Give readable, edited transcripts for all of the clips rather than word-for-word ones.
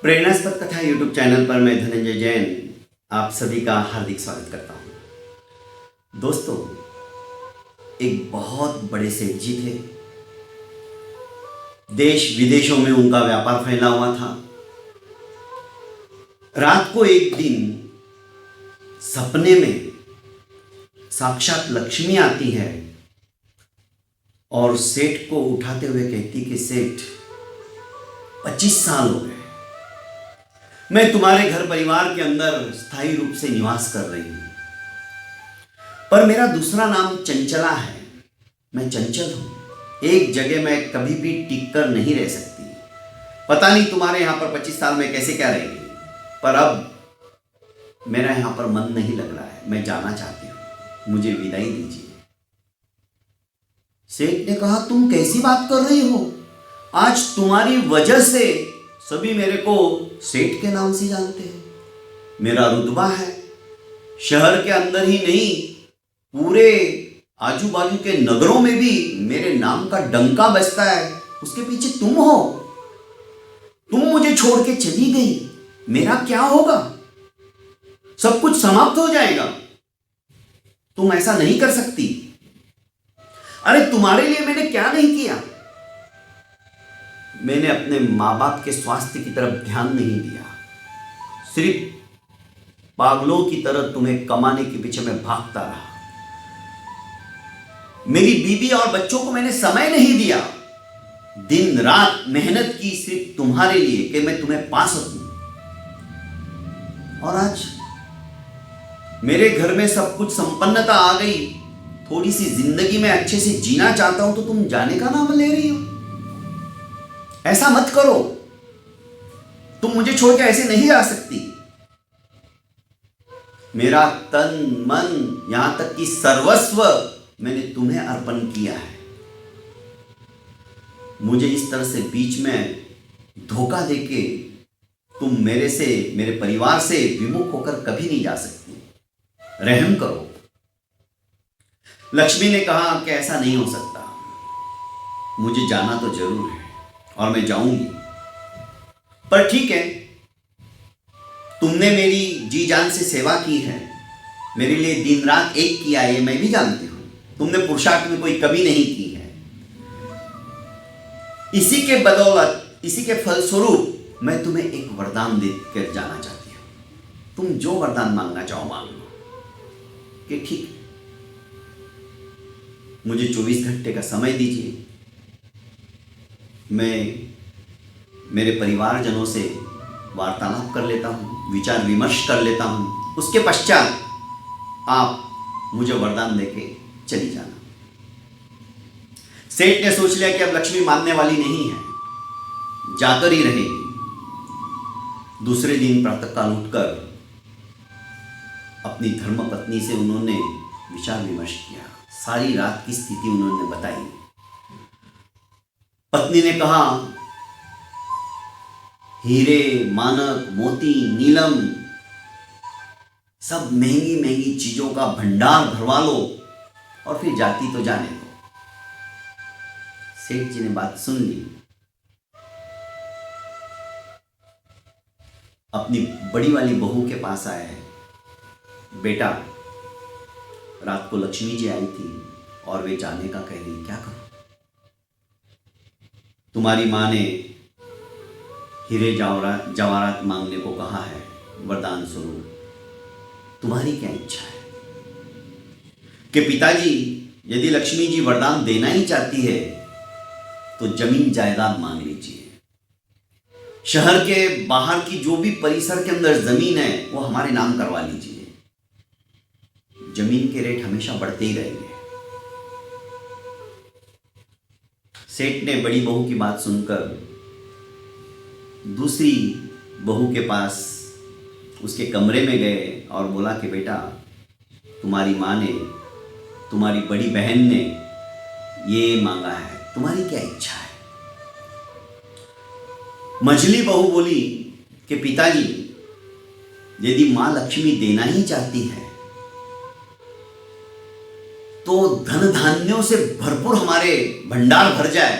प्रेरणास्पद कथा YouTube channel पर मैं धनंजय जैन आप सभी का हार्दिक स्वागत करता हूं। दोस्तों, एक बहुत बड़े सेठ जी थे। देश विदेशों में उनका व्यापार फैला हुआ था। रात को एक दिन सपने में साक्षात लक्ष्मी आती है और सेठ को उठाते हुए कहती कि सेठ, 25 साल हो गए मैं तुम्हारे घर परिवार के अंदर स्थायी रूप से निवास कर रही हूं, पर मेरा दूसरा नाम चंचला है। मैं चंचल हूं, एक जगह मैं कभी भी टिक कर नहीं रह सकती। पता नहीं तुम्हारे यहां पर 25 साल में कैसे क्या रहेगी, पर अब मेरा यहां पर मन नहीं लग रहा है। मैं जाना चाहती हूं, मुझे विदाई दीजिए। सेठ ने कहा, तुम कैसी बात कर रही हो? आज तुम्हारी वजह से सभी मेरे को सेठ के नाम से जानते हैं। मेरा रुतबा है, शहर के अंदर ही नहीं पूरे आजू बाजू के नगरों में भी मेरे नाम का डंका बजता है। उसके पीछे तुम हो। तुम मुझे छोड़ के चली गई, मेरा क्या होगा? सब कुछ समाप्त हो जाएगा। तुम ऐसा नहीं कर सकती। अरे तुम्हारे लिए मैंने क्या नहीं किया? मैंने अपने माँ बाप के स्वास्थ्य की तरफ ध्यान नहीं दिया, सिर्फ पागलों की तरह तुम्हें कमाने के पीछे मैं भागता रहा। मेरी बीवी और बच्चों को मैंने समय नहीं दिया। दिन रात मेहनत की सिर्फ तुम्हारे लिए कि मैं तुम्हें पा सकूं। और आज मेरे घर में सब कुछ संपन्नता आ गई, थोड़ी सी जिंदगी में अच्छे से जीना चाहता हूं तो तुम जाने का नाम ले रही हो। ऐसा मत करो। तुम मुझे छोड़ के ऐसे नहीं जा सकती। मेरा तन मन यहां तक कि सर्वस्व मैंने तुम्हें अर्पण किया है। मुझे इस तरह से बीच में धोखा देके तुम मेरे से, मेरे परिवार से विमुख होकर कभी नहीं जा सकती। रहम करो। लक्ष्मी ने कहा कि ऐसा नहीं हो सकता, मुझे जाना तो जरूर है और मैं जाऊंगी, पर ठीक है, तुमने मेरी जी जान से सेवा की है, मेरे लिए दिन रात एक किया है, मैं भी जानती हूं। तुमने पुरुषार्थ में कोई कमी नहीं की है। इसी के बदौलत, इसी के फलस्वरूप मैं तुम्हें एक वरदान देकर जाना चाहती हूं। तुम जो वरदान मांगना चाहो मांग लो। कि ठीक, मुझे 24 घंटे का समय दीजिए, मैं मेरे परिवारजनों से वार्तालाप कर लेता हूँ, विचार विमर्श कर लेता हूँ। उसके पश्चात आप मुझे वरदान देके चली जाना। सेठ ने सोच लिया कि अब लक्ष्मी मानने वाली नहीं है, जाकर ही रहेगी। दूसरे दिन प्रातःकाल उठकर अपनी धर्मपत्नी से उन्होंने विचार विमर्श किया। सारी रात की स्थिति उन्होंने बताई। पत्नी ने कहा, हीरे, मानक, मोती, नीलम, सब महंगी महंगी चीजों का भंडार भरवा लो और फिर जाती तो जाने दो। सेठ जी ने बात सुन ली। अपनी बड़ी वाली बहू के पास आए हैं। बेटा, रात को लक्ष्मी जी आई थी और वे जाने का कह रही, क्या करूं? तुम्हारी मां ने हीरे जवाहरात मांगने को कहा है वरदान स्वरूप। तुम्हारी क्या इच्छा है? कि पिताजी, यदि लक्ष्मी जी वरदान देना ही चाहती है तो जमीन जायदाद मांग लीजिए। शहर के बाहर की जो भी परिसर के अंदर जमीन है वो हमारे नाम करवा लीजिए। जमीन के रेट हमेशा बढ़ते ही रहेंगे। सेठ ने बड़ी बहू की बात सुनकर दूसरी बहू के पास उसके कमरे में गए और बोला कि बेटा, तुम्हारी माँ ने, तुम्हारी बड़ी बहन ने ये मांगा है, तुम्हारी क्या इच्छा है? मझली बहू बोली कि पिताजी, यदि माँ लक्ष्मी देना ही चाहती है तो धन धान्यों से भरपूर हमारे भंडार भर जाए।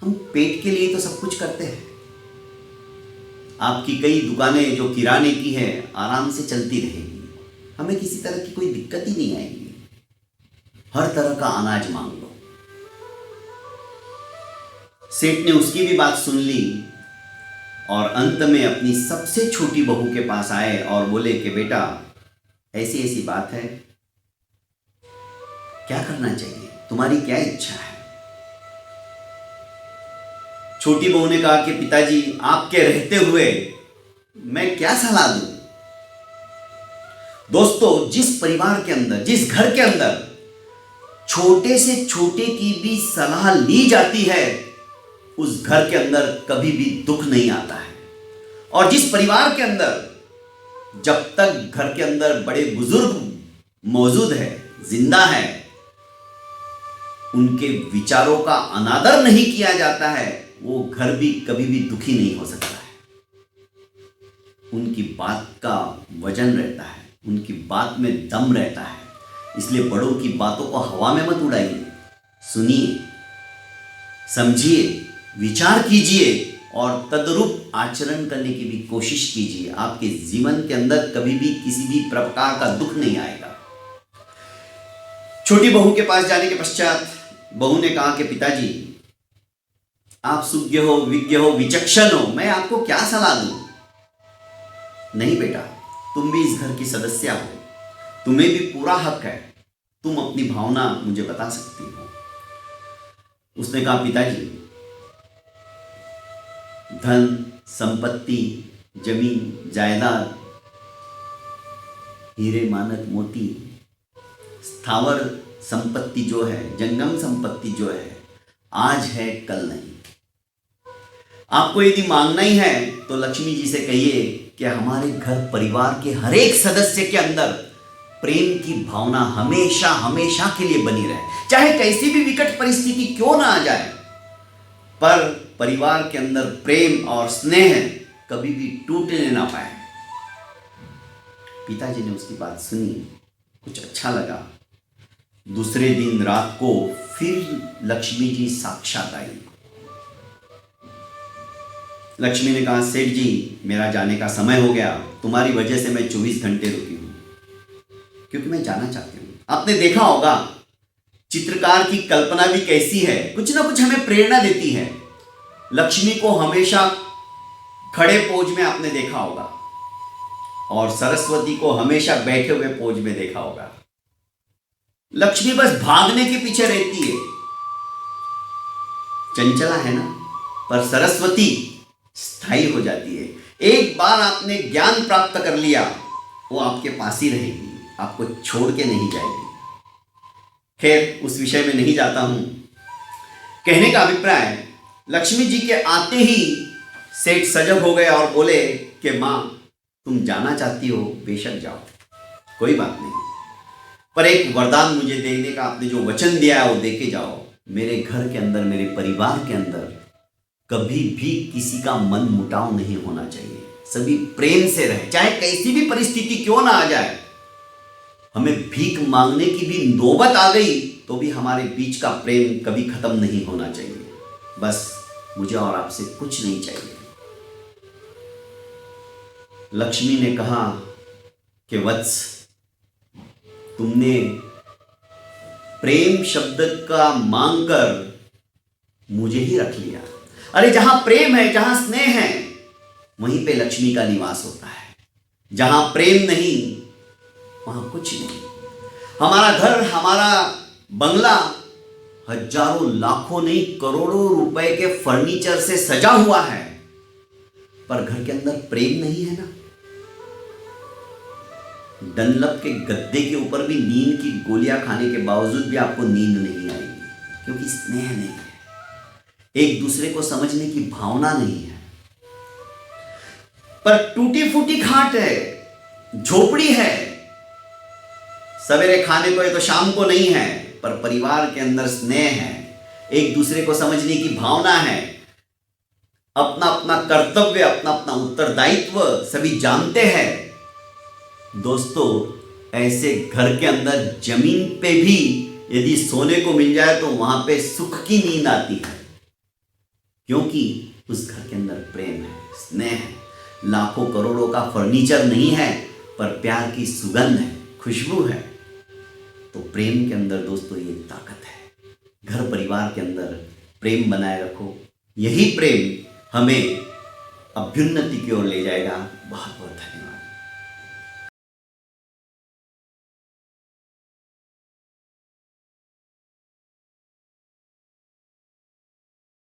हम पेट के लिए तो सब कुछ करते हैं, आपकी कई दुकानें जो किराने की है आराम से चलती रहेगी, हमें किसी तरह की कोई दिक्कत ही नहीं आएगी। हर तरह का अनाज मांग लो। सेठ ने उसकी भी बात सुन ली और अंत में अपनी सबसे छोटी बहू के पास आए और बोले कि बेटा ऐसी ऐसी बात है, क्या करना चाहिए, तुम्हारी क्या इच्छा है। छोटी बहू ने कहा कि पिताजी आपके रहते हुए मैं क्या सलाह दूं। दोस्तों, जिस परिवार के अंदर, जिस घर के अंदर छोटे से छोटे की भी सलाह ली जाती है, उस घर के अंदर कभी भी दुख नहीं आता है। और जिस परिवार के अंदर जब तक घर के अंदर बड़े बुजुर्ग मौजूद है, जिंदा है, उनके विचारों का अनादर नहीं किया जाता है, वो घर भी कभी भी दुखी नहीं हो सकता है। उनकी बात का वजन रहता है, उनकी बात में दम रहता है। इसलिए बड़ों की बातों को हवा में मत उड़ाइए, सुनिए, समझिए, विचार कीजिए और तदरूप आचरण करने की भी कोशिश कीजिए। आपके जीवन के अंदर कभी भी किसी भी प्रकार का दुख नहीं आएगा। छोटी बहू के पास जाने के पश्चात बहू ने कहा कि पिताजी आप सुज्ञ हो, विज्ञ हो, विचक्षण हो, मैं आपको क्या सलाह दूं। नहीं बेटा, तुम भी इस घर की सदस्य हो, तुम्हें भी पूरा हक है, तुम अपनी भावना मुझे बता सकती हो। उसने कहा पिताजी धन, संपत्ति, जमीन, जायदाद, हीरे, मानक, मोती, स्थावर संपत्ति जो है, जंगम संपत्ति जो है, आज है कल नहीं। आपको यदि मांगना ही है तो लक्ष्मी जी से कहिए कि हमारे घर परिवार के हर एक सदस्य के अंदर प्रेम की भावना हमेशा हमेशा के लिए बनी रहे, चाहे कैसी भी विकट परिस्थिति क्यों ना आ जाए, पर परिवार के अंदर प्रेम और स्नेह कभी भी टूटने ना पाए। पिताजी ने उसकी बात सुनी, कुछ अच्छा लगा। दूसरे दिन रात को फिर लक्ष्मी जी साक्षात आई। लक्ष्मी ने कहा सेठ जी मेरा जाने का समय हो गया, तुम्हारी वजह से मैं 24 घंटे रुकी हूं, क्योंकि मैं जाना चाहती हूं। आपने देखा होगा चित्रकार की कल्पना भी कैसी है, कुछ ना कुछ हमें प्रेरणा देती है। लक्ष्मी को हमेशा खड़े पोज में आपने देखा होगा और सरस्वती को हमेशा बैठे हुए पोज में देखा होगा। लक्ष्मी बस भागने के पीछे रहती है, चंचला है ना, पर सरस्वती स्थायी हो जाती है। एक बार आपने ज्ञान प्राप्त कर लिया, वो आपके पास ही रहेगी, आपको छोड़ के नहीं जाएगी। खैर, उस विषय में नहीं जाता हूं। कहने का अभिप्राय, लक्ष्मी जी के आते ही सेठ सजग हो गए और बोले कि मां तुम जाना चाहती हो, बेशक जाओ, कोई बात नहीं, पर एक वरदान मुझे देने का आपने जो वचन दिया है वो दे के जाओ। मेरे घर के अंदर, मेरे परिवार के अंदर कभी भी किसी का मन मुटाव नहीं होना चाहिए, सभी प्रेम से रहे, चाहे कैसी भी परिस्थिति क्यों ना आ जाए। हमें भीख मांगने की भी नौबत आ गई तो भी हमारे बीच का प्रेम कभी खत्म नहीं होना चाहिए। बस मुझे और आपसे कुछ नहीं चाहिए। लक्ष्मी ने कहा कि वत्स तुमने प्रेम शब्द का मांग कर मुझे ही रख लिया। अरे जहां प्रेम है, जहां स्नेह है, वहीं पे लक्ष्मी का निवास होता है। जहां प्रेम नहीं, वहां कुछ नहीं। हमारा घर, हमारा बंगला हजारों लाखों नहीं करोड़ों रुपए के फर्नीचर से सजा हुआ है, पर घर के अंदर प्रेम नहीं है ना। डनलप के गद्दे के ऊपर भी नींद की गोलियां खाने के बावजूद भी आपको नींद नहीं आएगी, क्योंकि स्नेह नहीं है, एक दूसरे को समझने की भावना नहीं है। पर टूटी फूटी खाट है, झोपड़ी है, सवेरे खाने को है तो शाम को नहीं है, पर परिवार के अंदर स्नेह है, एक दूसरे को समझने की भावना है, अपना अपना कर्तव्य, अपना अपना उत्तरदायित्व सभी जानते हैं। दोस्तों, ऐसे घर के अंदर जमीन पे भी यदि सोने को मिल जाए तो वहां पे सुख की नींद आती है, क्योंकि उस घर के अंदर प्रेम है, स्नेह है। लाखों करोड़ों का फर्नीचर नहीं है, पर प्यार की सुगंध है, खुशबू है। तो प्रेम के अंदर दोस्तों ये ताकत है। घर परिवार के अंदर प्रेम बनाए रखो, यही प्रेम हमें अभ्युन्नति की ओर ले जाएगा। बहुत बहुत धन्यवाद।